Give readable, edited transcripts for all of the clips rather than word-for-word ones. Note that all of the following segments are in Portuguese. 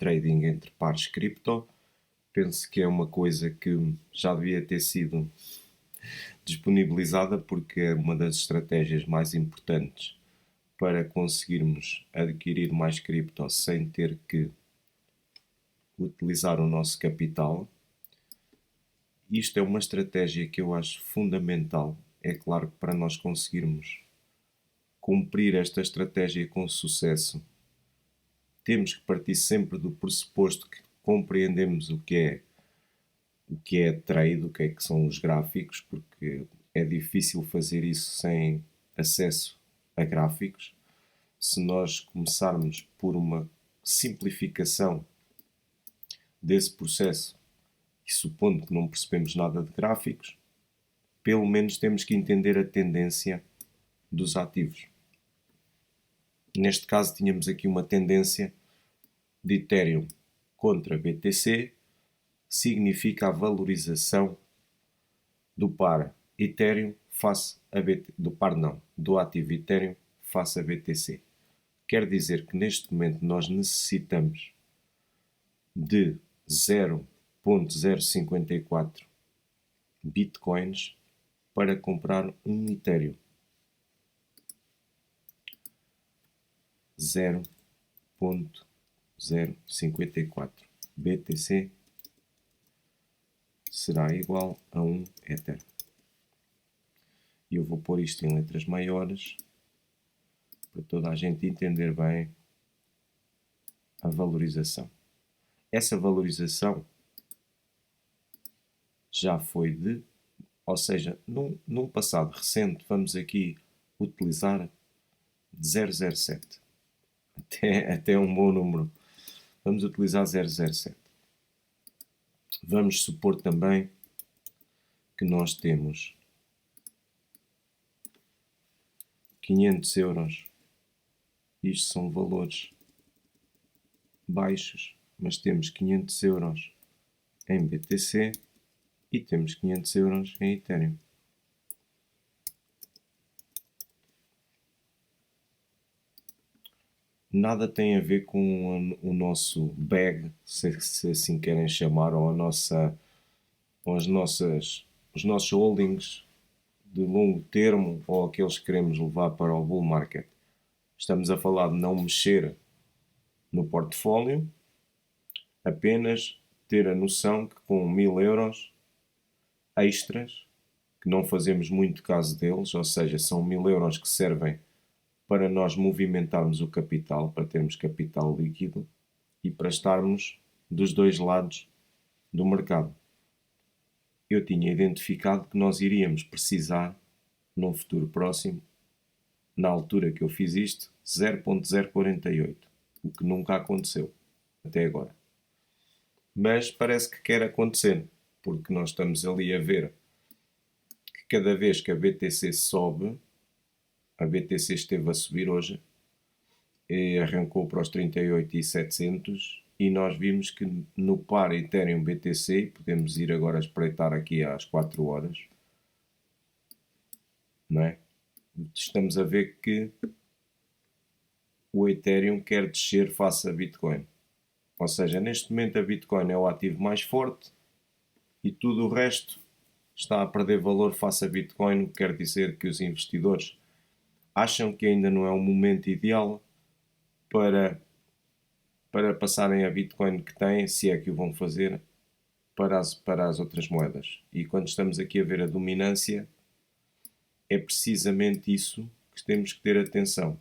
trading entre pares cripto. Penso que é uma coisa que já devia ter sido disponibilizada porque é uma das estratégias mais importantes para conseguirmos adquirir mais cripto sem ter que utilizar o nosso capital. Isto é uma estratégia que eu acho fundamental. É claro que para nós conseguirmos cumprir esta estratégia com sucesso, temos que partir sempre do pressuposto que compreendemos o que é trade, o que é que são os gráficos, porque é difícil fazer isso sem acesso a gráficos. Se nós começarmos por uma simplificação desse processo e supondo que não percebemos nada de gráficos, pelo menos temos que entender a tendência dos ativos. Neste caso tínhamos aqui uma tendência de Ethereum contra BTC, significa a valorização do par Ethereum face a do ativo Ethereum face a BTC. Quer dizer que neste momento nós necessitamos de 0.054 bitcoins para comprar um Ethereum. 0.054 BTC será igual a 1 Ether. E eu vou pôr isto em letras maiores para toda a gente entender bem a valorização. Essa valorização já foi ou seja, num passado recente, vamos aqui utilizar 007. Até é um bom número. Vamos utilizar 007. Vamos supor também que nós temos 500 euros. Isto são valores baixos, mas temos 500 euros em BTC e temos 500 euros em Ethereum. Nada tem a ver com o nosso bag, se assim querem chamar, ou os nossos holdings de longo termo ou aqueles que queremos levar para o bull market. Estamos a falar de não mexer no portfólio, apenas ter a noção que com 1000 euros extras, que não fazemos muito caso deles, ou seja, são 1000 euros que servem para nós movimentarmos o capital, para termos capital líquido e para estarmos dos dois lados do mercado. Eu tinha identificado que nós iríamos precisar, num futuro próximo, na altura que eu fiz isto, 0.048, o que nunca aconteceu até agora. Mas parece que quer acontecer, porque nós estamos ali a ver que cada vez que a BTC sobe, a BTC esteve a subir hoje, e arrancou para os 38.700 e nós vimos que no par Ethereum BTC, podemos ir agora espreitar aqui às 4 horas, não é? Estamos a ver que o Ethereum quer descer face a Bitcoin. Ou seja, neste momento a Bitcoin é o ativo mais forte e tudo o resto está a perder valor face a Bitcoin, o que quer dizer que os investidores acham que ainda não é o momento ideal para passarem a Bitcoin que têm, se é que o vão fazer, para as outras moedas. E quando estamos aqui a ver a dominância, é precisamente isso que temos que ter atenção.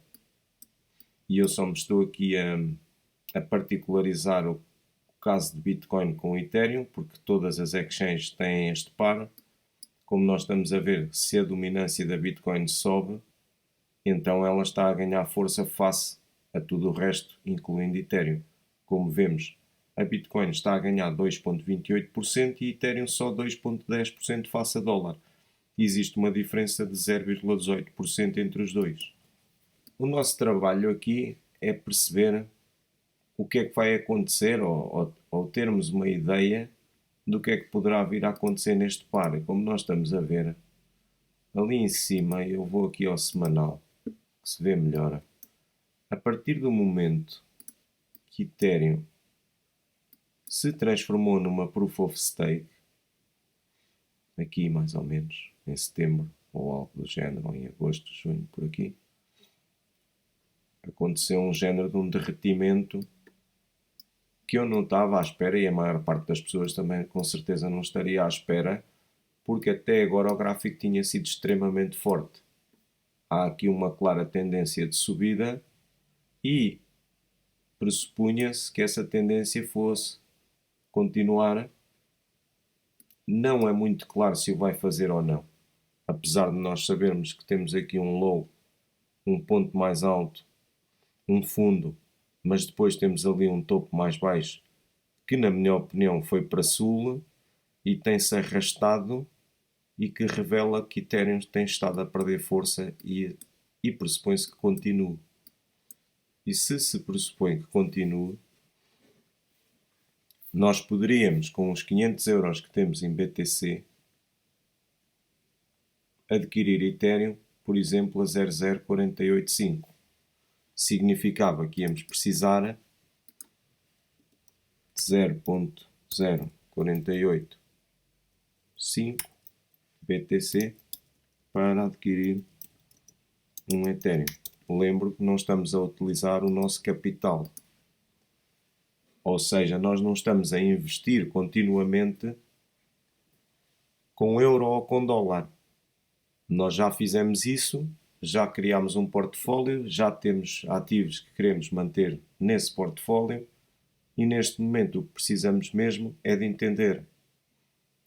E eu só me estou aqui a particularizar o caso de Bitcoin com o Ethereum, porque todas as exchanges têm este par. Como nós estamos a ver, se a dominância da Bitcoin sobe, então ela está a ganhar força face a tudo o resto, incluindo Ethereum. Como vemos, a Bitcoin está a ganhar 2,28% e Ethereum só 2,10% face a dólar. Existe uma diferença de 0,18% entre os dois. O nosso trabalho aqui é perceber o que é que vai acontecer ou termos uma ideia do que é que poderá vir a acontecer neste par. Como nós estamos a ver, ali em cima, eu vou aqui ao semanal, que se vê melhor. A partir do momento que Ethereum se transformou numa Proof of Stake, aqui mais ou menos, em setembro, ou algo do género, ou em agosto, junho, por aqui, aconteceu um género de um derretimento que eu não estava à espera, e a maior parte das pessoas também com certeza não estaria à espera, porque até agora o gráfico tinha sido extremamente forte. Há aqui uma clara tendência de subida e pressupunha-se que essa tendência fosse continuar. Não é muito claro se o vai fazer ou não. Apesar de nós sabermos que temos aqui um low, um ponto mais alto, um fundo, mas depois temos ali um topo mais baixo, que na minha opinião foi para sul e tem-se arrastado e que revela que Ethereum tem estado a perder força e pressupõe-se que continue. E se pressupõe que continue, nós poderíamos, com os 500 euros que temos em BTC, adquirir Ethereum, por exemplo, a 0,0485. Significava que íamos precisar de 0,0485 BTC para adquirir um Ethereum. Lembro que não estamos a utilizar o nosso capital. Ou seja, nós não estamos a investir continuamente com euro ou com dólar. Nós já fizemos isso, já criámos um portfólio, já temos ativos que queremos manter nesse portfólio e neste momento o que precisamos mesmo é de entender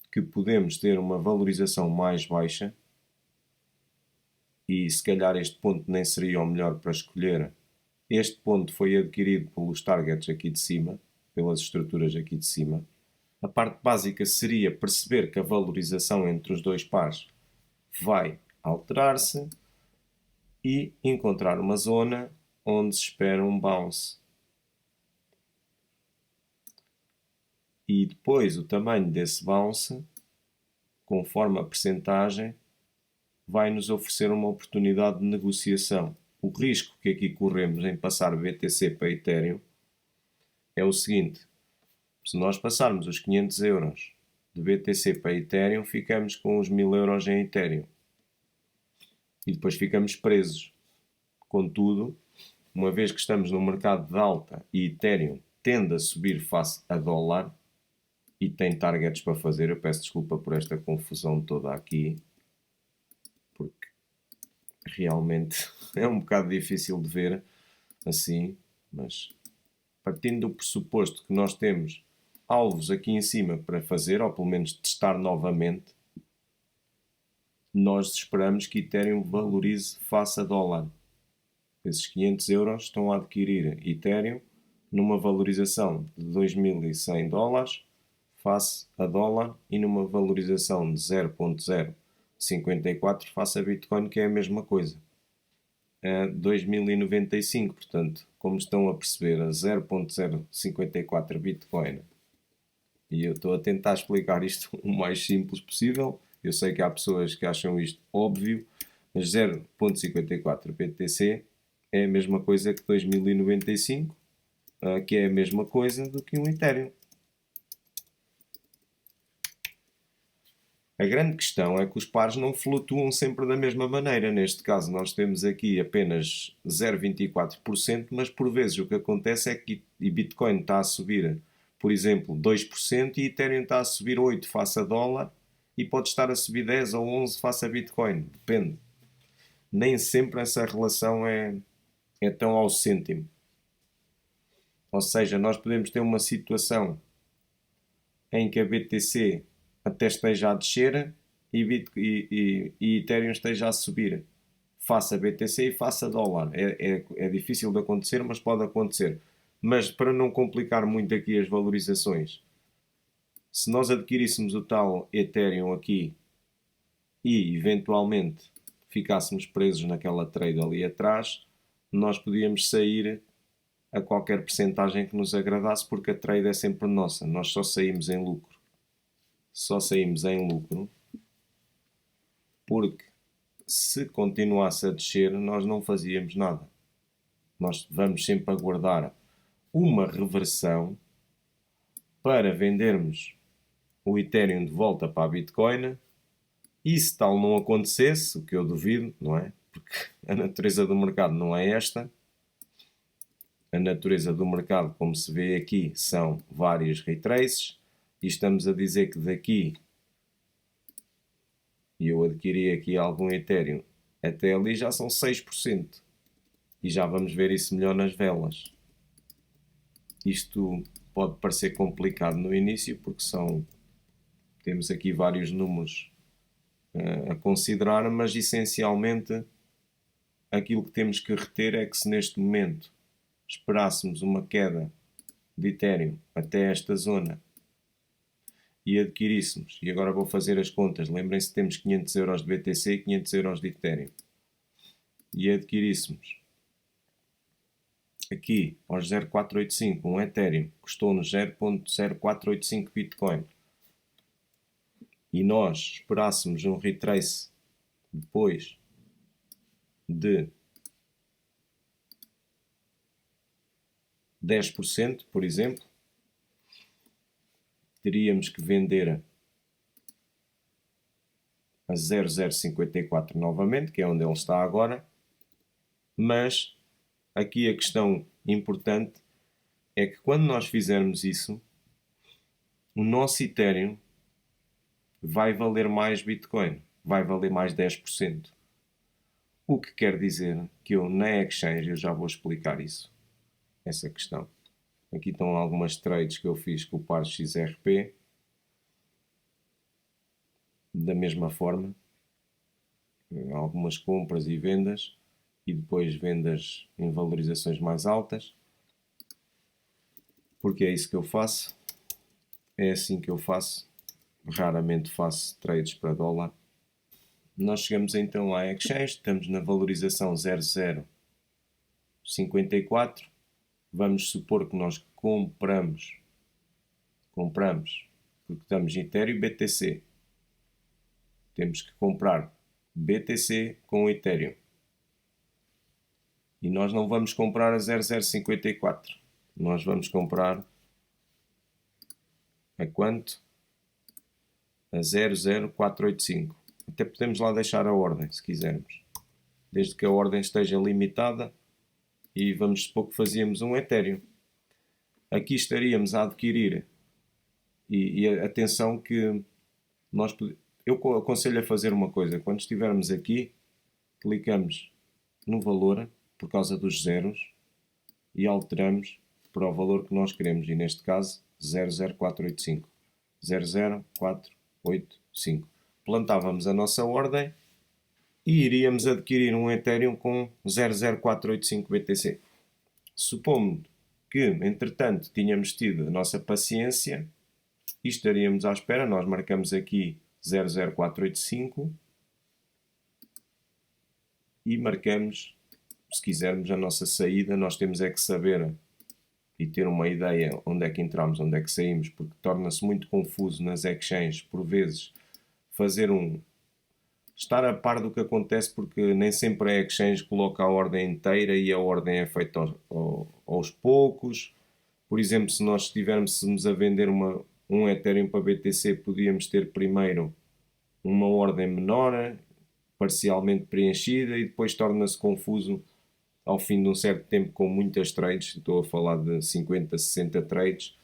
que podemos ter uma valorização mais baixa e se calhar este ponto nem seria o melhor para escolher. Este ponto foi adquirido pelos targets aqui de cima, pelas estruturas aqui de cima. A parte básica seria perceber que a valorização entre os dois pares vai alterar-se e encontrar uma zona onde se espera um bounce. E depois o tamanho desse bounce, conforme a percentagem, vai nos oferecer uma oportunidade de negociação. O risco que aqui corremos em passar BTC para Ethereum é o seguinte: se nós passarmos os 500 euros de BTC para Ethereum, ficamos com os 1000 euros em Ethereum. E depois ficamos presos. Contudo, uma vez que estamos no mercado de alta e Ethereum tende a subir face a dólar e tem targets para fazer, eu peço desculpa por esta confusão toda aqui, porque realmente é um bocado difícil de ver assim, mas partindo do pressuposto que nós temos alvos aqui em cima para fazer, ou pelo menos testar novamente, nós esperamos que Ethereum valorize face a dólar. Esses 500 euros estão a adquirir Ethereum numa valorização de 2.100 dólares face a dólar e numa valorização de 0.054 face a Bitcoin, que é a mesma coisa. A 2095, portanto, como estão a perceber, a 0.054 Bitcoin. E eu estou a tentar explicar isto o mais simples possível. Eu sei que há pessoas que acham isto óbvio, mas 0.54 BTC é a mesma coisa que 2095, que é a mesma coisa do que um Ethereum. A grande questão é que os pares não flutuam sempre da mesma maneira. Neste caso, nós temos aqui apenas 0,24%, mas por vezes o que acontece é que Bitcoin está a subir, por exemplo, 2% e Ethereum está a subir 8% face a dólar e pode estar a subir 10 ou 11 face a Bitcoin. Depende. Nem sempre essa relação é tão ao cêntimo. Ou seja, nós podemos ter uma situação em que a BTC até esteja a descer e Ethereum esteja a subir face a BTC e face a dólar. É difícil de acontecer, mas pode acontecer. Mas para não complicar muito aqui as valorizações, se nós adquiríssemos o tal Ethereum aqui e eventualmente ficássemos presos naquela trade ali atrás, nós podíamos sair a qualquer percentagem que nos agradasse, porque a trade é sempre nossa. Nós só saímos em lucro. Só saímos em lucro porque se continuasse a descer nós não fazíamos nada. Nós vamos sempre aguardar uma reversão para vendermos o Ethereum de volta para a Bitcoin. E se tal não acontecesse, o que eu duvido, não é? Porque a natureza do mercado não é esta. A natureza do mercado, como se vê aqui, são vários retraces. E estamos a dizer que daqui, e eu adquiri aqui algum Ethereum, até ali já são 6%. E já vamos ver isso melhor nas velas. Isto pode parecer complicado no início, porque temos aqui vários números a considerar, mas essencialmente aquilo que temos que reter é que se neste momento esperássemos uma queda de Ethereum até esta zona e adquiríssemos, e agora vou fazer as contas, lembrem-se que temos 500 euros de BTC e 500 euros de Ethereum, e adquiríssemos aqui aos 0.485 um Ethereum, custou-nos 0.0485 Bitcoin, e nós esperássemos um retrace depois de 10%, por exemplo, teríamos que vender a 0.054 novamente, que é onde ele está agora, mas aqui a questão importante é que quando nós fizermos isso, o nosso Ethereum vai valer mais Bitcoin, vai valer mais 10%. O que quer dizer que eu na Exchange, eu já vou explicar isso, essa questão. Aqui estão algumas trades que eu fiz com o par XRP, da mesma forma, algumas compras e vendas, e depois vendas em valorizações mais altas, porque é isso que eu faço, é assim que eu faço, raramente faço trades para dólar. Nós chegamos então à Exchange, estamos na valorização 0.054, vamos supor que nós compramos, porque estamos em Ethereum e BTC, temos que comprar BTC com Ethereum. E nós não vamos comprar a 0.054. Nós vamos comprar a quanto? A 0.0485. Até podemos lá deixar a ordem, se quisermos. Desde que a ordem esteja limitada. E vamos supor que fazíamos um Ethereum. Aqui estaríamos a adquirir. E atenção que eu aconselho a fazer uma coisa. Quando estivermos aqui, clicamos no valor, por causa dos zeros, e alteramos para o valor que nós queremos, e neste caso 00485. 00485. Plantávamos a nossa ordem e iríamos adquirir um Ethereum com 00485 BTC. Supondo que, entretanto, tínhamos tido a nossa paciência e estaríamos à espera, nós marcamos aqui 00485 e marcamos, se quisermos, a nossa saída. Nós temos é que saber e ter uma ideia onde é que entramos, onde é que saímos, porque torna-se muito confuso nas exchanges, por vezes, estar a par do que acontece, porque nem sempre a exchange coloca a ordem inteira e a ordem é feita aos poucos. Por exemplo, se nós estivéssemos a vender um Ethereum para BTC, podíamos ter primeiro uma ordem menor, parcialmente preenchida, e depois torna-se confuso ao fim de um certo tempo com muitas trades. Estou a falar de 50, 60 trades.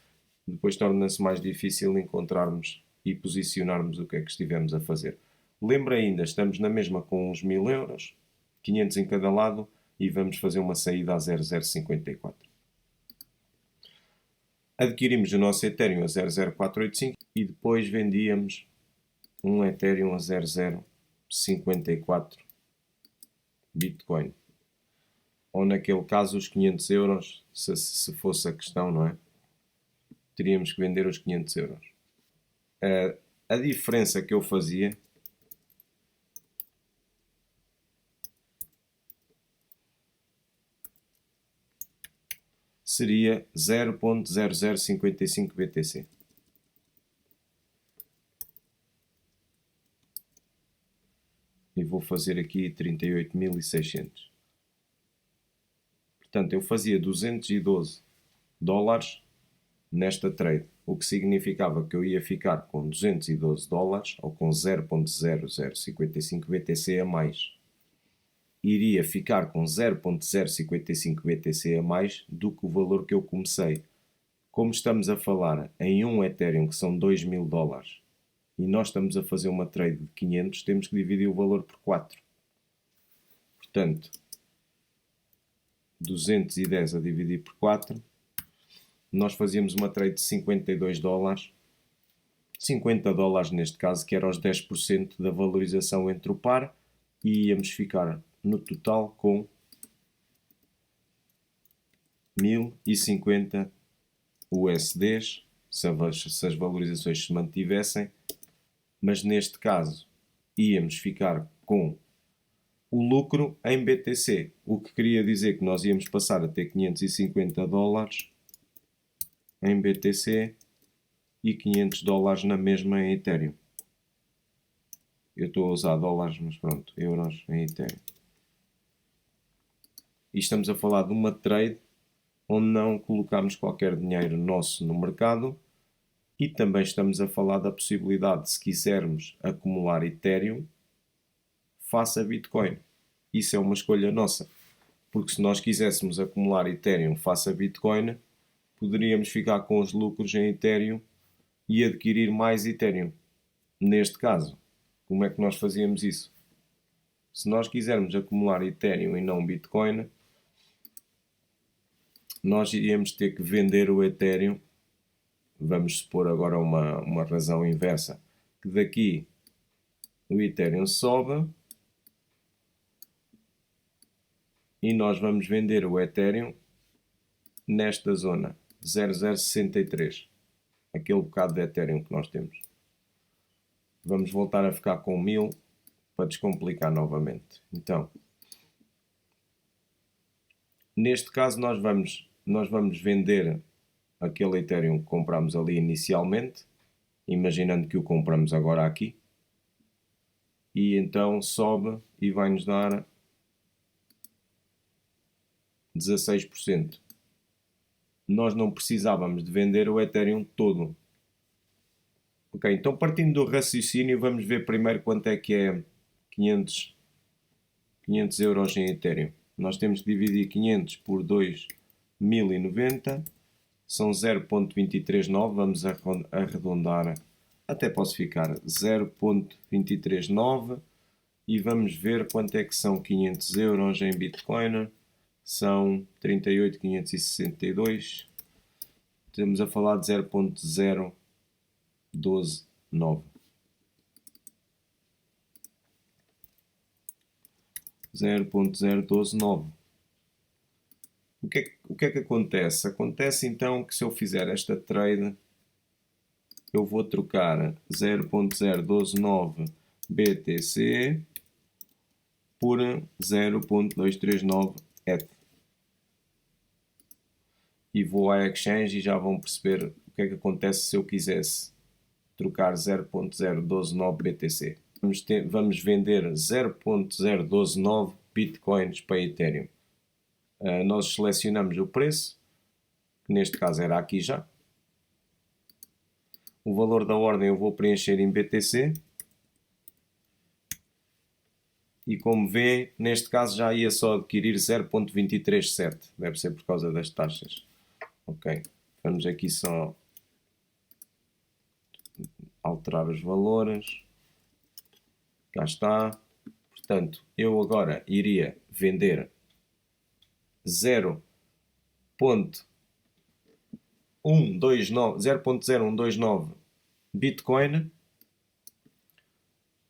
Depois torna-se mais difícil encontrarmos e posicionarmos o que é que estivemos a fazer. Lembra ainda, estamos na mesma com uns 1000 euros, 500 em cada lado, e vamos fazer uma saída a 0.054. Adquirimos o nosso Ethereum a 0.0485 e depois vendíamos um Ethereum a 0.054 Bitcoin. Ou naquele caso os 500 euros, se fosse a questão, não é? Teríamos que vender os 500 euros. A diferença que eu fazia seria 0.0055 BTC. E vou fazer aqui 38.600. Portanto, eu fazia 212 dólares nesta trade, o que significava que eu ia ficar com 212 dólares ou com 0.0055 BTC a mais. Iria ficar com 0.055 BTC a mais do que o valor que eu comecei. Como estamos a falar em um Ethereum que são 2.000 dólares e nós estamos a fazer uma trade de 500, temos que dividir o valor por 4. Portanto, 210 a dividir por 4, nós fazíamos uma trade de 52 dólares, 50 dólares neste caso, que era os 10% da valorização entre o par, e íamos ficar no total com 1050 USDs, se as valorizações se mantivessem, mas neste caso íamos ficar com o lucro em BTC, o que queria dizer que nós íamos passar a ter 550 dólares em BTC e 500 dólares na mesma em Ethereum. Eu estou a usar dólares, mas pronto, euros em Ethereum. E estamos a falar de uma trade onde não colocamos qualquer dinheiro nosso no mercado, e também estamos a falar da possibilidade de, se quisermos acumular Ethereum, faça Bitcoin. Isso é uma escolha nossa, porque se nós quiséssemos acumular Ethereum faça Bitcoin, poderíamos ficar com os lucros em Ethereum e adquirir mais Ethereum. Neste caso, como é que nós fazíamos isso? Se nós quisermos acumular Ethereum e não Bitcoin, nós iríamos ter que vender o Ethereum. Vamos supor agora uma razão inversa, que daqui o Ethereum sobe e nós vamos vender o Ethereum nesta zona 0063, aquele bocado de Ethereum que nós temos. Vamos voltar a ficar com 1000 para descomplicar novamente. Então, neste caso nós vamos vender aquele Ethereum que compramos ali inicialmente, imaginando que o compramos agora aqui, e então sobe e vai nos dar 16%. Nós não precisávamos de vender o Ethereum todo. Ok, então partindo do raciocínio, vamos ver primeiro quanto é que é 500 euros em Ethereum. Nós temos que dividir 500 por 2.090, são 0.239, vamos arredondar, até posso ficar 0.239, e vamos ver quanto é que são 500 euros em Bitcoin. São 38.562, estamos a falar de 0.0129. 0.0129. O que é que acontece? Acontece então que se eu fizer esta trade, eu vou trocar 0.0129 BTC por 0.239 ETH. E vou à exchange e já vão perceber o que é que acontece se eu quisesse trocar 0.0129 BTC. Vamos vender 0.019 Bitcoins para Ethereum. Nós selecionamos o preço, que neste caso era aqui já. O valor da ordem eu vou preencher em BTC. E como vê, neste caso já ia só adquirir 0.237. Deve ser por causa das taxas. Ok, vamos aqui só alterar os valores. Cá está. Portanto, eu agora iria vender 0.0129 Bitcoin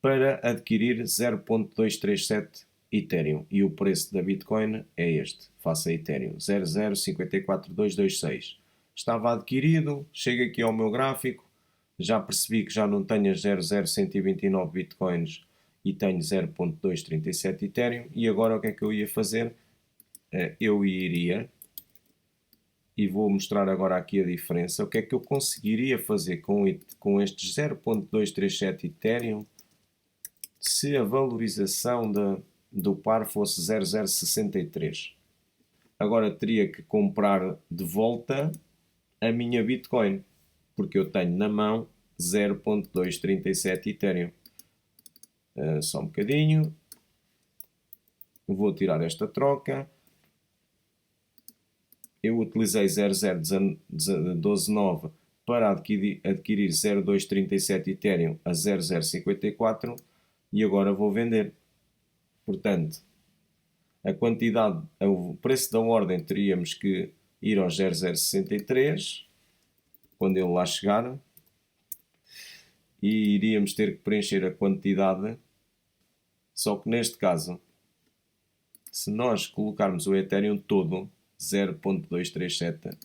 para adquirir 0.237 Ethereum. E o preço da Bitcoin é este, face a Ethereum, 0.054226. Estava adquirido, chego aqui ao meu gráfico, já percebi que já não tenho as 0.0129 Bitcoins e tenho 0.237 Ethereum. E agora o que é que eu ia fazer? Eu iria, e vou mostrar agora aqui a diferença, o que é que eu conseguiria fazer com estes 0.237 Ethereum se a valorização do par fosse 0.063. Agora teria que comprar de volta a minha Bitcoin, porque eu tenho na mão 0.237 Ethereum. Só um bocadinho. Vou tirar esta troca. Eu utilizei 0.012.9 para adquirir 0.237 Ethereum a 0.054 e agora vou vender. Portanto, a quantidade, o preço da ordem teríamos que ir aos 0.063 quando ele lá chegar e iríamos ter que preencher a quantidade. Só que neste caso, se nós colocarmos o Ethereum todo 0.237,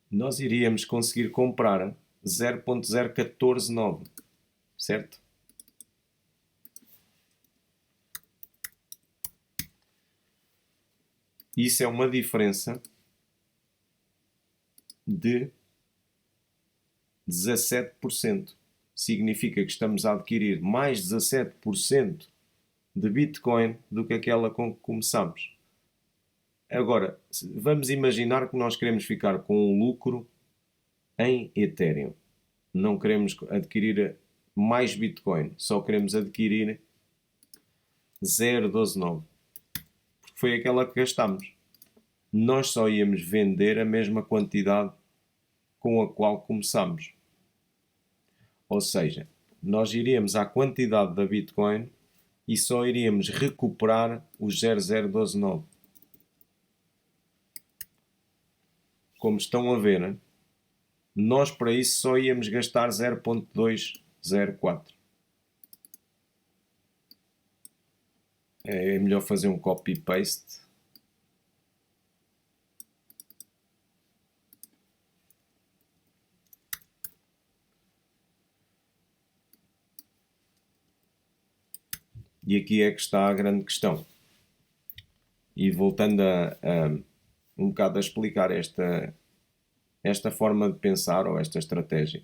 nós iríamos conseguir comprar 0.0149, certo? Isso é uma diferença de 17%. Significa que estamos a adquirir mais 17% de Bitcoin do que aquela com que começamos. Agora, vamos imaginar que nós queremos ficar com o lucro em Ethereum. Não queremos adquirir mais Bitcoin, só queremos adquirir 0.129. Porque foi aquela que gastámos. Nós só íamos vender a mesma quantidade com a qual começamos. Ou seja, nós iríamos à quantidade da Bitcoin e só iríamos recuperar os 0.012.9. Como estão a ver, nós para isso só íamos gastar 0.204. É melhor fazer um copy-paste. E aqui é que está a grande questão. E voltando um bocado a explicar esta forma de pensar ou esta estratégia.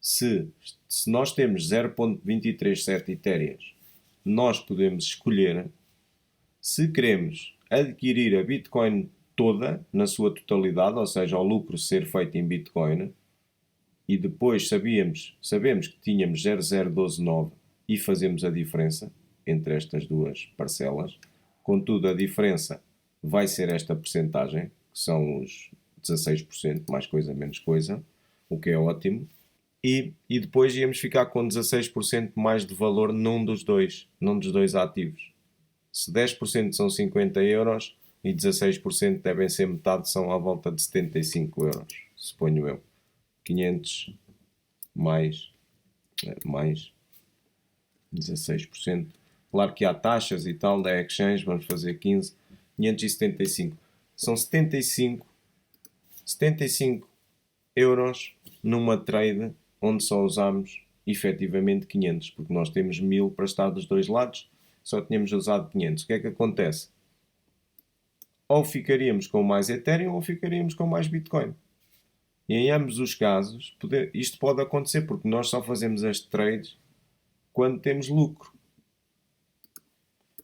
Se nós temos 0.237 Ethereum, nós podemos escolher se queremos adquirir a Bitcoin toda, na sua totalidade, ou seja, o lucro ser feito em Bitcoin, e depois sabemos que tínhamos 0.012.9 e fazemos a diferença entre estas duas parcelas. Contudo, a diferença vai ser esta percentagem, que são os 16%, mais coisa, menos coisa, o que é ótimo. E depois íamos ficar com 16% mais de valor num dos dois ativos. Se 10% são 50 euros e 16% devem ser metade, são à volta de 75 euros, suponho eu. 500 mais 16%. Claro que há taxas e tal da exchange, vamos fazer 15, 575. São 75 euros numa trade onde só usamos efetivamente 500, porque nós temos 1000 para estar dos dois lados, só tínhamos usado 500. O que é que acontece? Ou ficaríamos com mais Ethereum ou ficaríamos com mais Bitcoin. E em ambos os casos, isto pode acontecer porque nós só fazemos as trades quando temos lucro.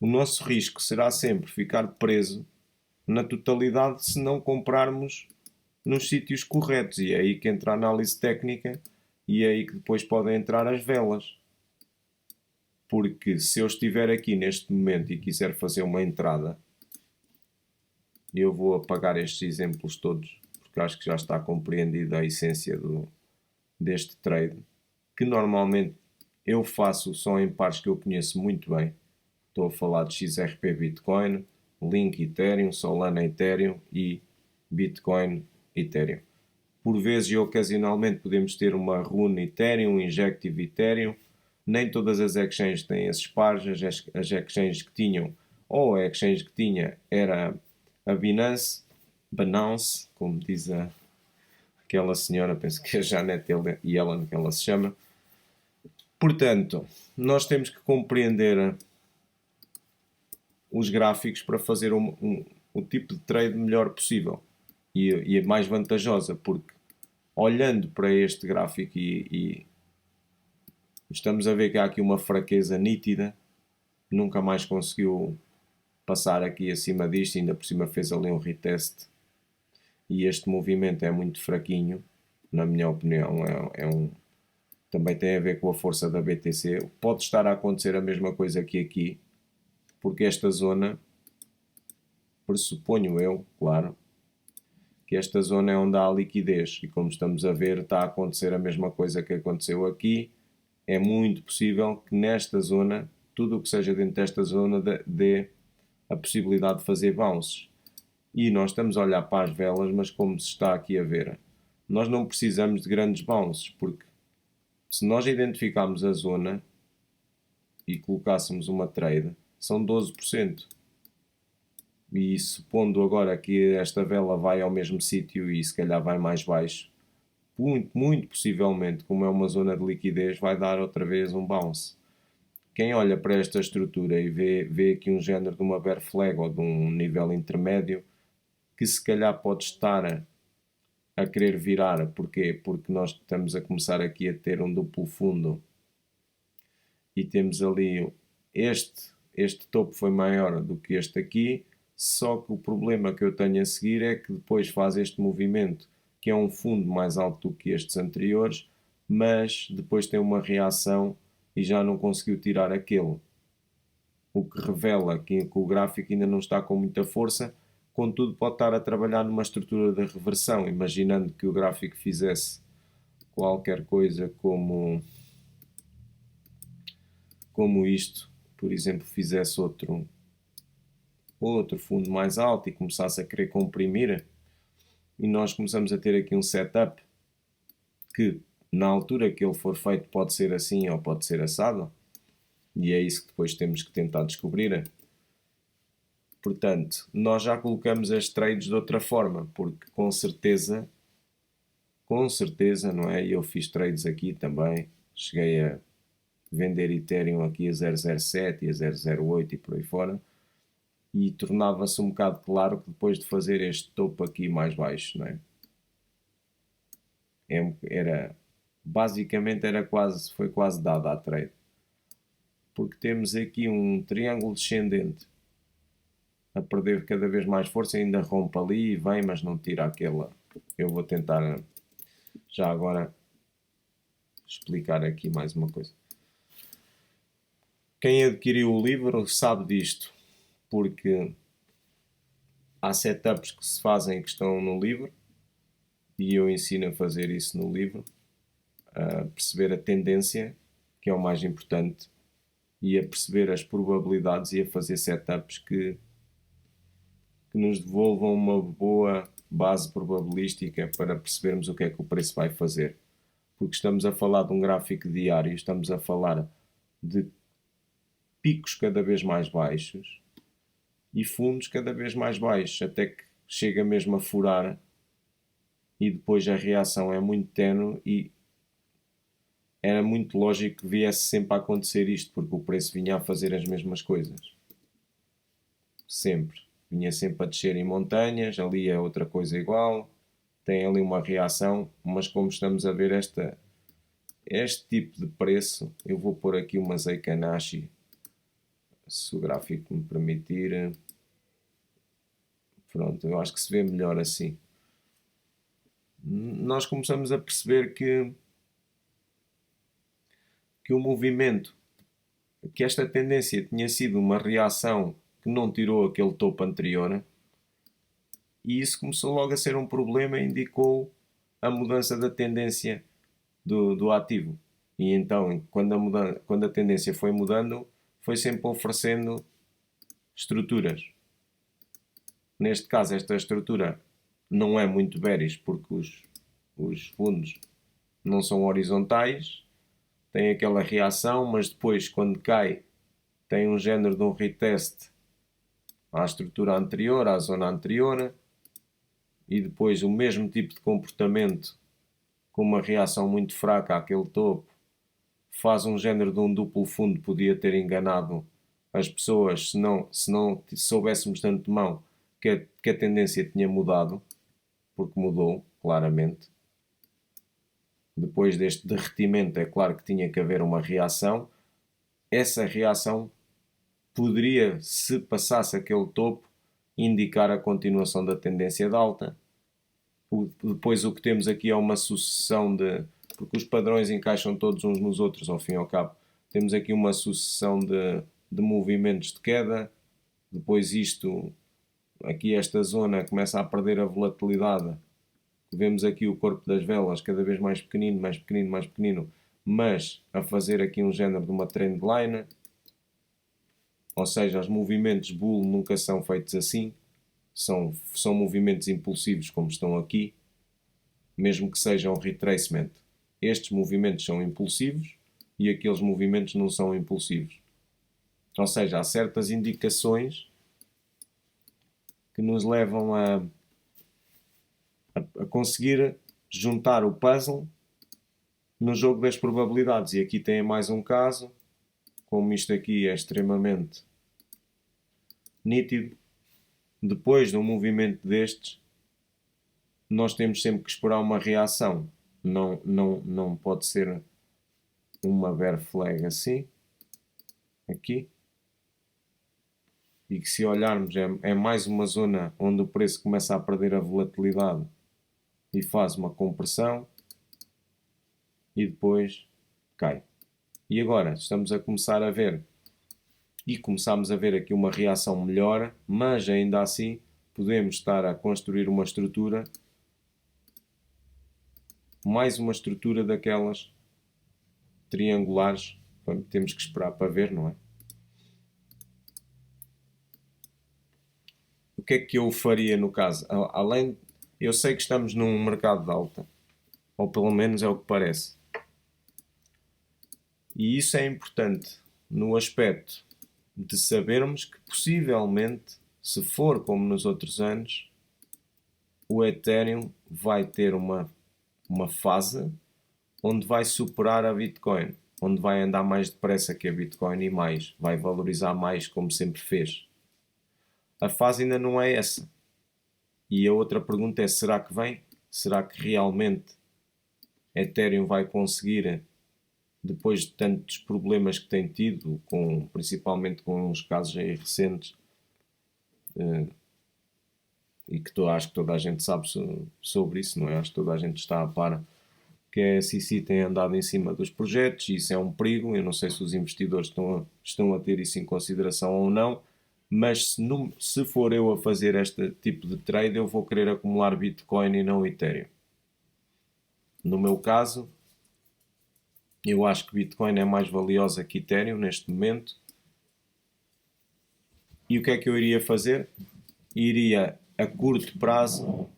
O nosso risco será sempre ficar preso na totalidade se não comprarmos nos sítios corretos. E é aí que entra a análise técnica e é aí que depois podem entrar as velas. Porque se eu estiver aqui neste momento e quiser fazer uma entrada, eu vou apagar estes exemplos todos, porque acho que já está compreendida a essência deste trade, que normalmente eu faço só em pares que eu conheço muito bem. Estou a falar de XRP Bitcoin, Link Ethereum, Solana Ethereum e Bitcoin Ethereum. Por vezes e ocasionalmente podemos ter uma Rune Ethereum, Injective Ethereum. Nem todas as exchanges têm esses pares. As exchanges que tinham, ou a exchange que tinha, era a Binance, como diz aquela senhora, penso que é Janet Yellen que ela se chama. Portanto, nós temos que compreender os gráficos para fazer o tipo de trade melhor possível e mais vantajosa, porque olhando para este gráfico e estamos a ver que há aqui uma fraqueza nítida, nunca mais conseguiu passar aqui acima disto, ainda por cima fez ali um retest, e este movimento é muito fraquinho, na minha opinião. Também tem a ver com a força da BTC. Pode estar a acontecer a mesma coisa que aqui, porque esta zona, pressuponho eu, claro, que esta zona é onde há liquidez, e como estamos a ver, está a acontecer a mesma coisa que aconteceu aqui. É muito possível que nesta zona, tudo o que seja dentro desta zona, dê a possibilidade de fazer bounces. E nós estamos a olhar para as velas, mas como se está aqui a ver, nós não precisamos de grandes bounces, porque se nós identificarmos a zona e colocássemos uma trade, são 12%. E supondo agora que esta vela vai ao mesmo sítio e se calhar vai mais baixo, muito possivelmente, como é uma zona de liquidez, vai dar outra vez um bounce. Quem olha para esta estrutura e vê aqui um género de uma bear flag ou de um nível intermédio, que se calhar pode estar a querer virar. Porquê? Porque nós estamos a começar aqui a ter um duplo fundo e temos ali este topo foi maior do que este aqui, só que o problema que eu tenho a seguir é que depois faz este movimento, que é um fundo mais alto do que estes anteriores, mas depois tem uma reação e já não conseguiu tirar aquele, o que revela que o gráfico ainda não está com muita força. Contudo, pode estar a trabalhar numa estrutura de reversão, imaginando que o gráfico fizesse qualquer coisa como isto, por exemplo, fizesse outro fundo mais alto e começasse a querer comprimir, e nós começamos a ter aqui um setup que na altura que ele for feito pode ser assim ou pode ser assado, e é isso que depois temos que tentar descobrir. Portanto, nós já colocamos as trades de outra forma, porque com certeza, não é? Eu fiz trades aqui também, cheguei a vender Ethereum aqui a 0,07 e a 0,08 e por aí fora, e tornava-se um bocado claro que depois de fazer este topo aqui mais baixo, não é? Basicamente foi quase dada a trade, porque temos aqui um triângulo descendente a perder cada vez mais força, ainda rompe ali e vem, mas não tira aquela. Eu vou tentar já agora explicar aqui mais uma coisa. Quem adquiriu o livro sabe disto, porque há setups que se fazem que estão no livro, e eu ensino a fazer isso no livro, a perceber a tendência, que é o mais importante, e a perceber as probabilidades e a fazer setups que nos devolvam uma boa base probabilística para percebermos o que é que o preço vai fazer. Porque estamos a falar de um gráfico diário, estamos a falar de picos cada vez mais baixos e fundos cada vez mais baixos, até que chega mesmo a furar, e depois a reação é muito ténue, e era muito lógico que viesse sempre a acontecer isto, porque o preço vinha a fazer as mesmas coisas. Sempre. Vinha sempre a descer em montanhas, ali é outra coisa igual, tem ali uma reação, mas como estamos a ver este tipo de preço, eu vou pôr aqui uma Zeikanashi, se o gráfico me permitir. Pronto, eu acho que se vê melhor assim. Nós começamos a perceber que o movimento, que esta tendência tinha sido uma reação que não tirou aquele topo anterior, e isso começou logo a ser um problema, indicou a mudança da tendência do ativo. E então, quando a tendência foi mudando, foi sempre oferecendo estruturas. Neste caso, esta estrutura não é muito bearish, porque os fundos não são horizontais, tem aquela reação, mas depois, quando cai, tem um género de um retest à estrutura anterior, à zona anterior, e depois o mesmo tipo de comportamento, com uma reação muito fraca àquele topo, faz um género de um duplo fundo. Podia ter enganado as pessoas se não soubéssemos de antemão que a tendência tinha mudado, porque mudou, claramente. Depois deste derretimento, é claro que tinha que haver uma reação. Essa reação poderia, se passasse aquele topo, indicar a continuação da tendência de alta. Depois o que temos aqui é uma sucessão de... porque os padrões encaixam todos uns nos outros, ao fim e ao cabo. Temos aqui uma sucessão de movimentos de queda. Depois isto, aqui esta zona começa a perder a volatilidade. Vemos aqui o corpo das velas cada vez mais pequenino, mais pequenino, mais pequenino, mas a fazer aqui um género de uma trendline. Ou seja, os movimentos bull nunca são feitos assim. São movimentos impulsivos como estão aqui, mesmo que sejam retracement. Estes movimentos são impulsivos e aqueles movimentos não são impulsivos. Ou seja, há certas indicações que nos levam a conseguir juntar o puzzle no jogo das probabilidades. E aqui tem mais um caso, como isto aqui é extremamente nítido. Depois de um movimento destes, nós temos sempre que esperar uma reação. Não pode ser uma bear flag assim, aqui. E que, se olharmos, é mais uma zona onde o preço começa a perder a volatilidade e faz uma compressão e depois cai. E agora estamos a começar a ver, e começamos a ver aqui uma reação melhor, mas ainda assim podemos estar a construir uma estrutura, mais uma estrutura daquelas triangulares. Temos que esperar para ver, não é? O que é que eu faria no caso? Além, eu sei que estamos num mercado de alta, ou pelo menos é o que parece. E isso é importante no aspecto de sabermos que possivelmente, se for como nos outros anos, o Ethereum vai ter uma fase onde vai superar a Bitcoin, onde vai andar mais depressa que a Bitcoin e mais, vai valorizar mais como sempre fez. A fase ainda não é essa. E a outra pergunta é, será que vem? Será que realmente Ethereum vai conseguir, depois de tantos problemas que tem tido, principalmente com uns casos aí recentes, e que acho que toda a gente sabe sobre isso, não é? Acho que toda a gente está a par que a SEC tem andado em cima dos projetos, e isso é um perigo. Eu não sei se os investidores estão a ter isso em consideração ou não, mas se for eu a fazer este tipo de trade, eu vou querer acumular Bitcoin e não Ethereum. No meu caso, eu acho que Bitcoin é mais valiosa que Ethereum neste momento. E o que é que eu iria fazer? Iria, a curto prazo,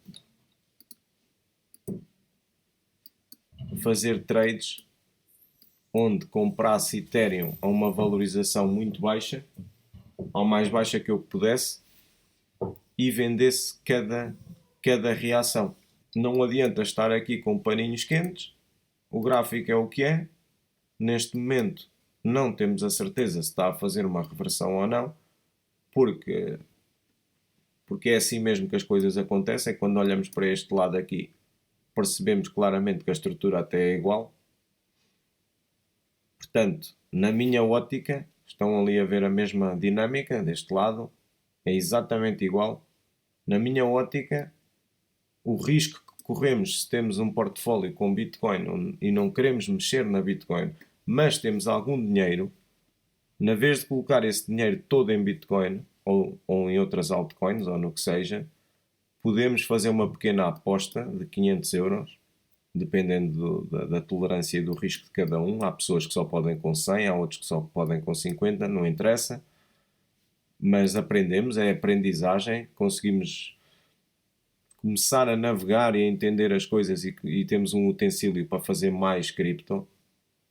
fazer trades onde comprasse Ethereum a uma valorização muito baixa, ao mais baixa que eu pudesse, e vendesse cada reação. Não adianta estar aqui com paninhos quentes. O gráfico é o que é. Neste momento não temos a certeza se está a fazer uma reversão ou não, porque é assim mesmo que as coisas acontecem. Quando olhamos para este lado aqui, percebemos claramente que a estrutura até é igual. Portanto, na minha ótica, estão ali a ver a mesma dinâmica deste lado, é exatamente igual. Na minha ótica, o risco que corremos se temos um portfólio com Bitcoin e não queremos mexer na Bitcoin, mas temos algum dinheiro, na vez de colocar esse dinheiro todo em Bitcoin ou em outras altcoins ou no que seja, podemos fazer uma pequena aposta de 500 euros, dependendo da tolerância e do risco de cada um. Há pessoas que só podem com 100, há outros que só podem com 50, não interessa. Mas aprendemos, é aprendizagem, conseguimos começar a navegar e a entender as coisas, e temos um utensílio para fazer mais cripto,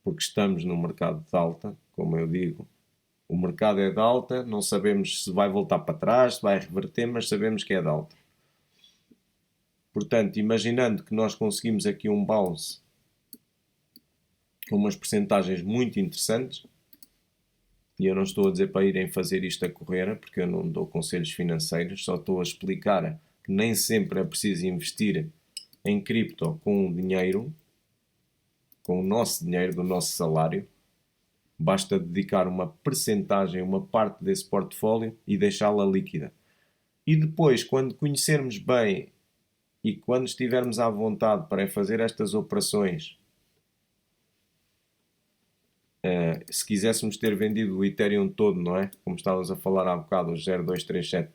porque estamos no mercado de alta, como eu digo. O mercado é de alta, não sabemos se vai voltar para trás, se vai reverter, mas sabemos que é de alta. Portanto, imaginando que nós conseguimos aqui um bounce com umas percentagens muito interessantes, e eu não estou a dizer para irem fazer isto a correr, porque eu não dou conselhos financeiros, só estou a explicar que nem sempre é preciso investir em cripto com o dinheiro, com o nosso dinheiro do nosso salário. Basta dedicar uma percentagem, uma parte desse portfólio e deixá-la líquida. E depois, quando conhecermos bem e quando estivermos à vontade para fazer estas operações, se quiséssemos ter vendido o Ethereum todo, não é? Como estávamos a falar há bocado, os 0,237,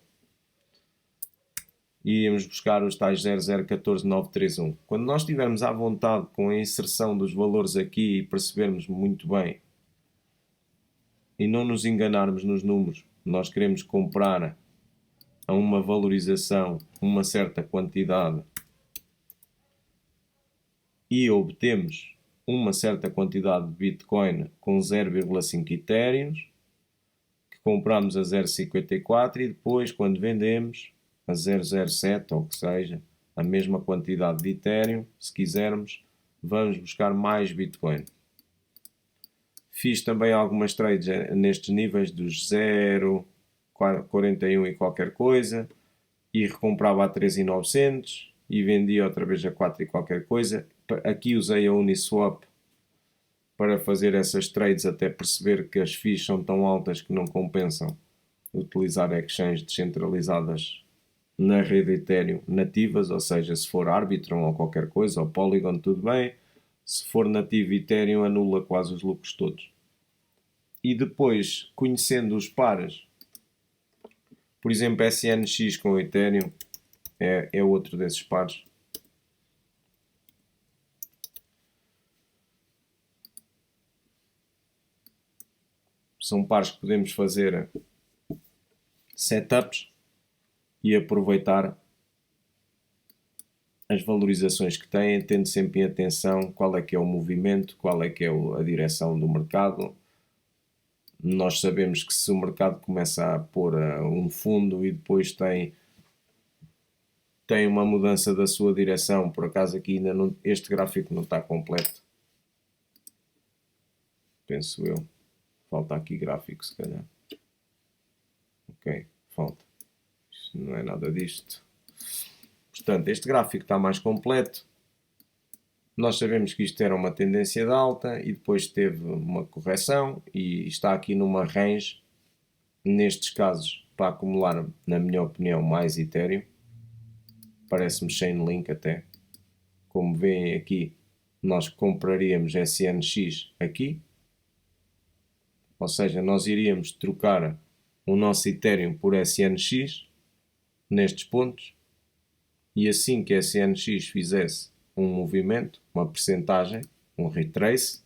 e íamos buscar os tais 0014931. Quando nós estivermos à vontade com a inserção dos valores aqui e percebermos muito bem e não nos enganarmos nos números, nós queremos comprar a uma valorização, uma certa quantidade e obtemos uma certa quantidade de Bitcoin com 0,5 Ethereum, que compramos a 0,54 e depois, quando vendemos a 0,07 ou o que seja, a mesma quantidade de Ethereum, se quisermos, vamos buscar mais Bitcoin. Fiz também algumas trades nestes níveis dos 0,41 e qualquer coisa e recomprava a 3.900 e vendia outra vez a 4 e qualquer coisa. Aqui usei a Uniswap para fazer essas trades até perceber que as fees são tão altas que não compensam utilizar exchanges descentralizadas na rede Ethereum nativas, ou seja, se for Arbitrum ou qualquer coisa, ou Polygon, tudo bem. Se for nativo Ethereum, anula quase os lucros todos. E depois, conhecendo os pares, por exemplo, SNX com Ethereum é outro desses pares. São pares que podemos fazer setups e aproveitar as valorizações que têm, tendo sempre em atenção qual é que é o movimento, qual é que é a direção do mercado. Nós sabemos que se o mercado começa a pôr um fundo e depois tem uma mudança da sua direção, por acaso aqui ainda não, este gráfico não está completo, penso eu, falta aqui gráfico se calhar, ok, falta, isto não é nada disto, portanto este gráfico está mais completo. Nós sabemos que isto era uma tendência de alta e depois teve uma correção e está aqui numa range, nestes casos, para acumular, na minha opinião, mais Ethereum. Parece-me Chainlink até. Como veem aqui, nós compraríamos SNX aqui. Ou seja, nós iríamos trocar o nosso Ethereum por SNX nestes pontos. E assim que a SNX fizesse um movimento, uma percentagem, um retrace,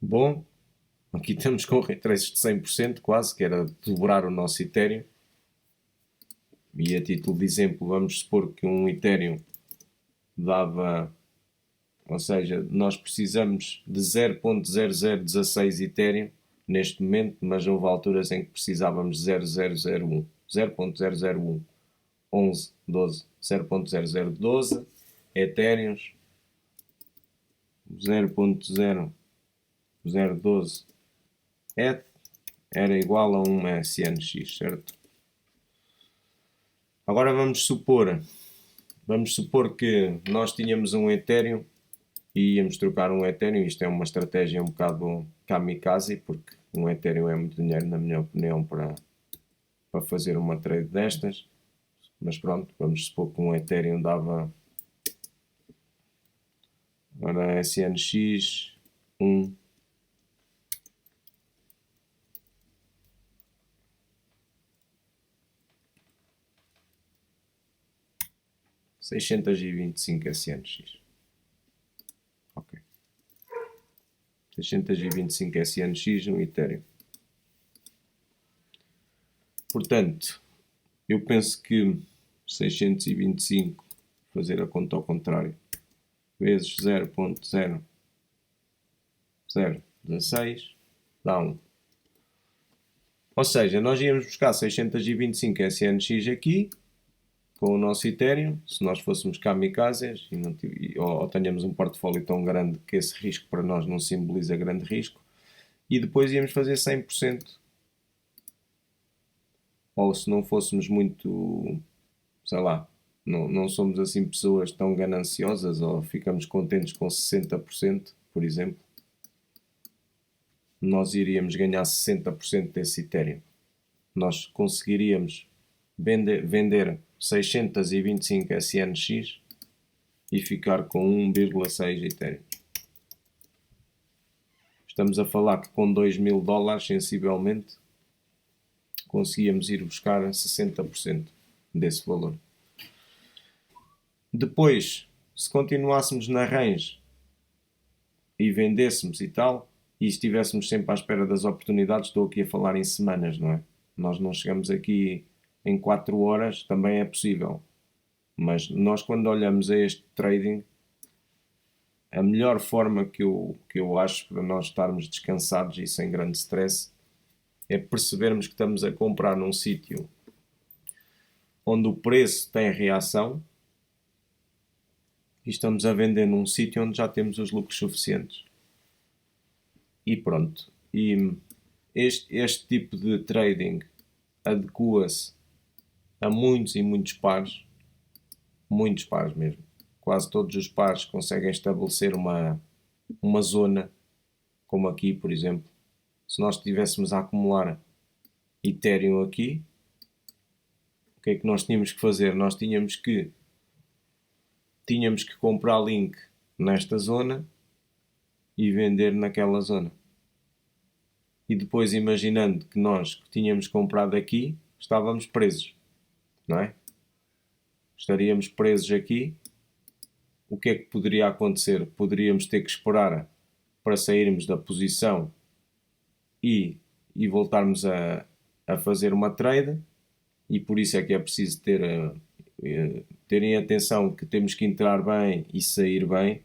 bom, aqui estamos com retraces de 100% quase, que era dobrar o nosso Ethereum. E a título de exemplo, vamos supor que um Ethereum dava, ou seja, nós precisamos de 0.0016 Ethereum neste momento, mas houve alturas em que precisávamos de 0.001, 0.001, 11, 12, 0.0012 Ethereums, 0.0012 ETH era igual a um SNX, certo? Agora vamos supor que nós tínhamos um Ethereum e íamos trocar um Ethereum. Isto é uma estratégia um bocado kamikaze, porque um Ethereum é muito dinheiro, na minha opinião, para fazer uma trade destas. Mas pronto, vamos supor que um Ethereum dava, agora SNX 1, $625 SNX. Ok. 625 SNX no Ethereum. Portanto, eu penso que 625, fazer a conta ao contrário, vezes 0.0016 dá 1. Ou seja, nós íamos buscar 625 SNX aqui com o nosso Ethereum, se nós fôssemos kamikazes ou tenhamos um portfólio tão grande que esse risco para nós não simboliza grande risco, e depois íamos fazer 100%. Ou se não fôssemos muito, sei lá, não somos assim pessoas tão gananciosas, ou ficamos contentes com 60%, por exemplo. nós iríamos ganhar 60% desse Ethereum. Nós conseguiríamos vender 625 SNX e ficar com 1,6 Ethereum. Estamos a falar que com $2.000, sensivelmente, conseguíamos ir buscar 60% desse valor. Depois, se continuássemos na range e vendêssemos e tal, e estivéssemos sempre à espera das oportunidades, estou aqui a falar em semanas, não é? Nós não chegamos aqui em 4 horas, também é possível. Mas nós, quando olhamos a este trading, a melhor forma que eu acho para nós estarmos descansados e sem grande stress é percebermos que estamos a comprar num sítio onde o preço tem reação e estamos a vender num sítio onde já temos os lucros suficientes. E pronto. E este tipo de trading adequa-se a muitos e muitos pares mesmo. Quase todos os pares conseguem estabelecer uma zona, como aqui, por exemplo. Se nós estivéssemos a acumular Ethereum aqui, o que é que nós tínhamos que fazer? Nós tínhamos que comprar link nesta zona e vender naquela zona. E depois, imaginando que nós tínhamos comprado aqui, estávamos presos, não é? Estaríamos presos aqui. O que é que poderia acontecer? Poderíamos ter que esperar para sairmos da posição e voltarmos a fazer uma trade, e por isso é que é preciso terem atenção que temos que entrar bem e sair bem,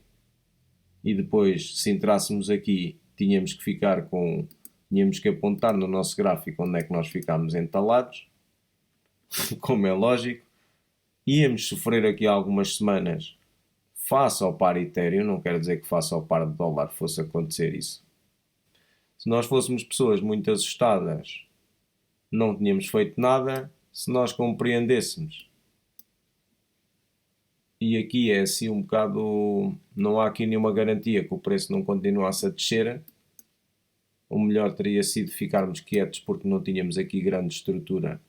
e depois, se entrássemos aqui, tínhamos que apontar no nosso gráfico onde é que nós ficámos entalados, como é lógico. Íamos sofrer aqui algumas semanas face ao par Ethereum, não quero dizer que face ao par de dólar fosse acontecer isso. Se nós fôssemos pessoas muito assustadas, não tínhamos feito nada. Se nós compreendêssemos, e aqui é assim um bocado, não há aqui nenhuma garantia que o preço não continuasse a descer, o melhor teria sido ficarmos quietos, porque não tínhamos aqui grande estrutura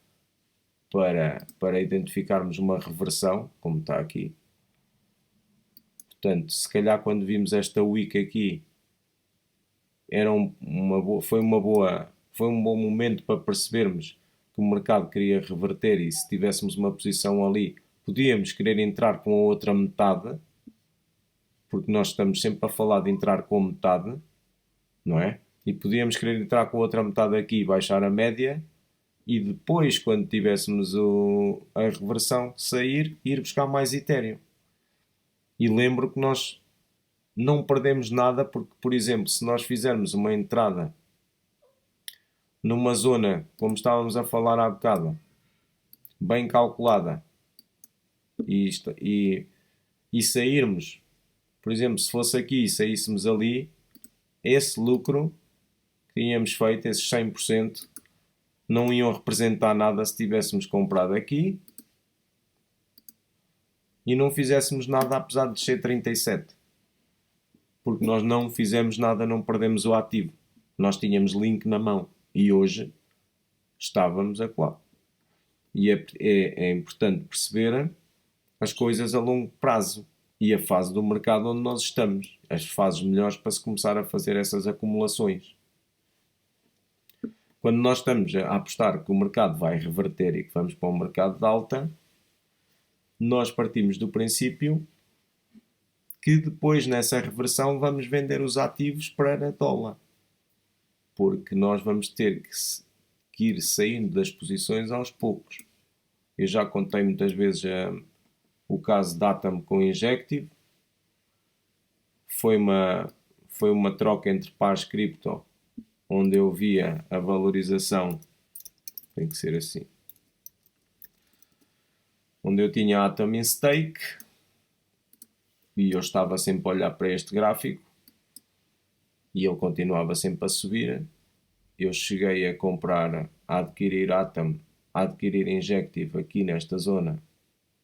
para identificarmos uma reversão, como está aqui. Portanto, se calhar quando vimos esta wick aqui, foi um bom momento para percebermos que o mercado queria reverter, e se tivéssemos uma posição ali, podíamos querer entrar com a outra metade, porque nós estamos sempre a falar de entrar com metade, não é? E podíamos querer entrar com a outra metade aqui e baixar a média, e depois, quando tivéssemos a reversão, sair e ir buscar mais Ethereum. E lembro que nós não perdemos nada, porque, por exemplo, se nós fizermos uma entrada numa zona, como estávamos a falar há bocado, bem calculada, e sairmos, por exemplo, se fosse aqui e saíssemos ali, esse lucro que tínhamos feito, esses 100%, não iam representar nada se tivéssemos comprado aqui e não fizéssemos nada, apesar de ser 37. Porque nós não fizemos nada, não perdemos o ativo. Nós tínhamos link na mão e hoje estávamos a colar. E é importante perceber as coisas a longo prazo e a fase do mercado onde nós estamos. As fases melhores para se começar a fazer essas acumulações. Quando nós estamos a apostar que o mercado vai reverter e que vamos para um mercado de alta, nós partimos do princípio que depois, nessa reversão, vamos vender os ativos para dólar. Porque nós vamos ter que ir saindo das posições aos poucos. Eu já contei muitas vezes o caso da Atom com Injective. Foi uma troca entre pares cripto, onde eu via a valorização, tem que ser assim, onde eu tinha a Atom em stake, e eu estava sempre a olhar para este gráfico, e ele continuava sempre a subir. Eu cheguei a comprar, a adquirir Atom, a adquirir Injective aqui nesta zona,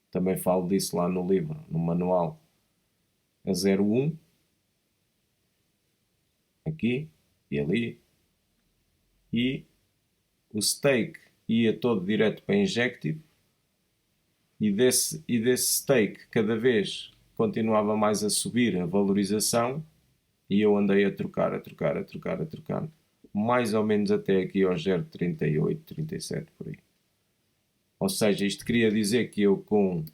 também falo disso lá no livro, no manual, a 0,1, aqui e ali, e o stake ia todo direto para Injective, e desse stake cada vez continuava mais a subir a valorização, e eu andei a trocar, mais ou menos até aqui aos 0,38, 37 por aí. Ou seja, isto queria dizer que eu com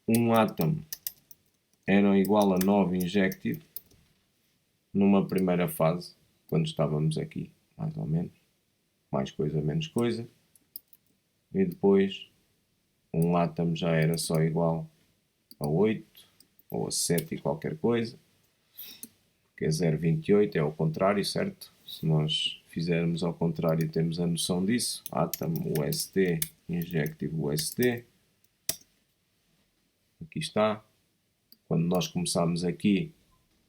um Atom era igual a 9 Injective numa primeira fase, quando estávamos aqui, mais ou menos, mais coisa, menos coisa, e depois um Atom já era só igual a 8 ou a 7 e qualquer coisa, que é 0,28, é ao contrário, certo? Se nós fizermos ao contrário, temos a noção disso. Atom USD, Injective USD. Aqui está. Quando nós começámos aqui,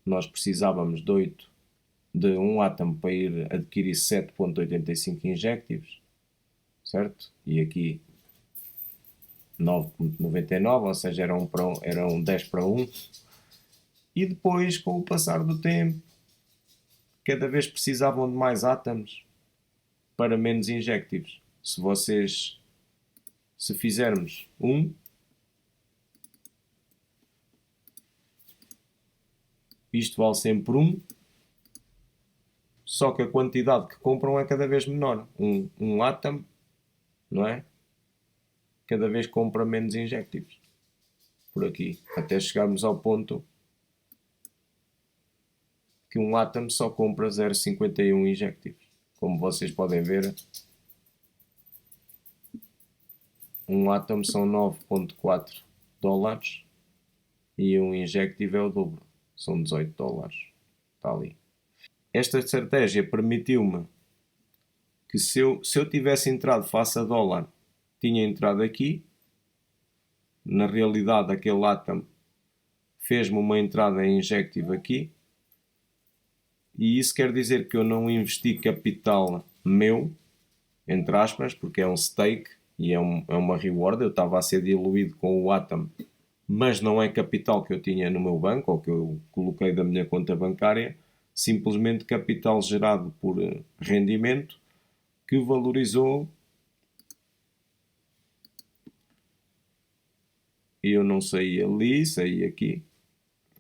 nós precisávamos de um Atom para ir adquirir 7,85 Injectives, certo? E aqui 9,99, ou seja, era um 10 para 1. E depois, com o passar do tempo, cada vez precisavam de mais átomos para menos Injectives. Se fizermos isto vale sempre 1, só que a quantidade que compram é cada vez menor. Um átomo, não é? Cada vez compra menos Injectives. Por aqui, até chegarmos ao ponto que um Atom só compra 0,51 Injectives. Como vocês podem ver, um Atom são 9,4 dólares e um Injective é o dobro, são 18 dólares. Está ali. Esta estratégia permitiu-me que se eu tivesse entrado face a dólar, tinha entrado aqui. Na realidade, aquele Atom fez-me uma entrada em Injective aqui. E isso quer dizer que eu não investi capital meu, entre aspas, porque é um stake e é uma reward. Eu estava a ser diluído com o Atom, mas não é capital que eu tinha no meu banco ou que eu coloquei da minha conta bancária, simplesmente capital gerado por rendimento que valorizou. E eu não saí ali, saí aqui,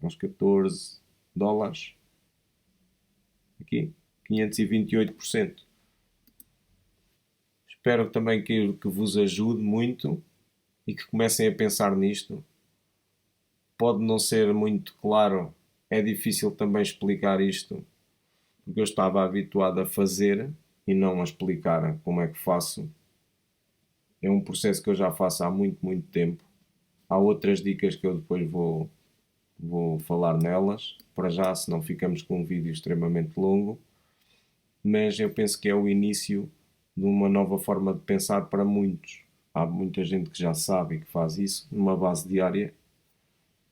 aos 14 dólares. Aqui, 528%. Espero também que vos ajude muito e que comecem a pensar nisto. Pode não ser muito claro, é difícil também explicar isto, porque eu estava habituado a fazer e não a explicar como é que faço. É um processo que eu já faço há muito, muito tempo. Há outras dicas que eu depois vou falar nelas, para já, senão ficamos com um vídeo extremamente longo. Mas eu penso que é o início de uma nova forma de pensar para muitos. Há muita gente que já sabe e que faz isso numa base diária.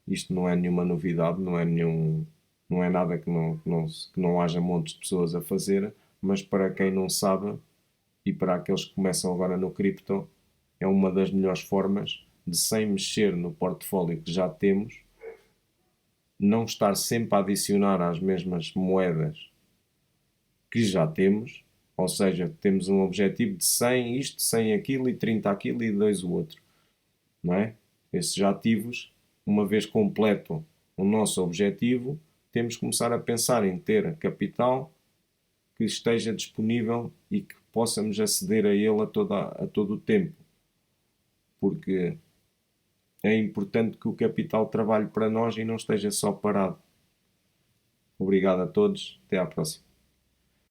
Isto não é nenhuma novidade, não é nada que não haja montes de pessoas a fazer, mas para quem não sabe e para aqueles que começam agora no cripto, é uma das melhores formas de, sem mexer no portfólio que já temos, não estar sempre a adicionar às mesmas moedas que já temos, ou seja, temos um objetivo de 100 isto, 100 aquilo e 30 aquilo e 2 o outro, não é? Esses ativos, uma vez completo o nosso objetivo, temos que começar a pensar em ter capital que esteja disponível e que possamos aceder a ele a todo o tempo, porque é importante que o capital trabalhe para nós e não esteja só parado. Obrigado a todos, até à próxima.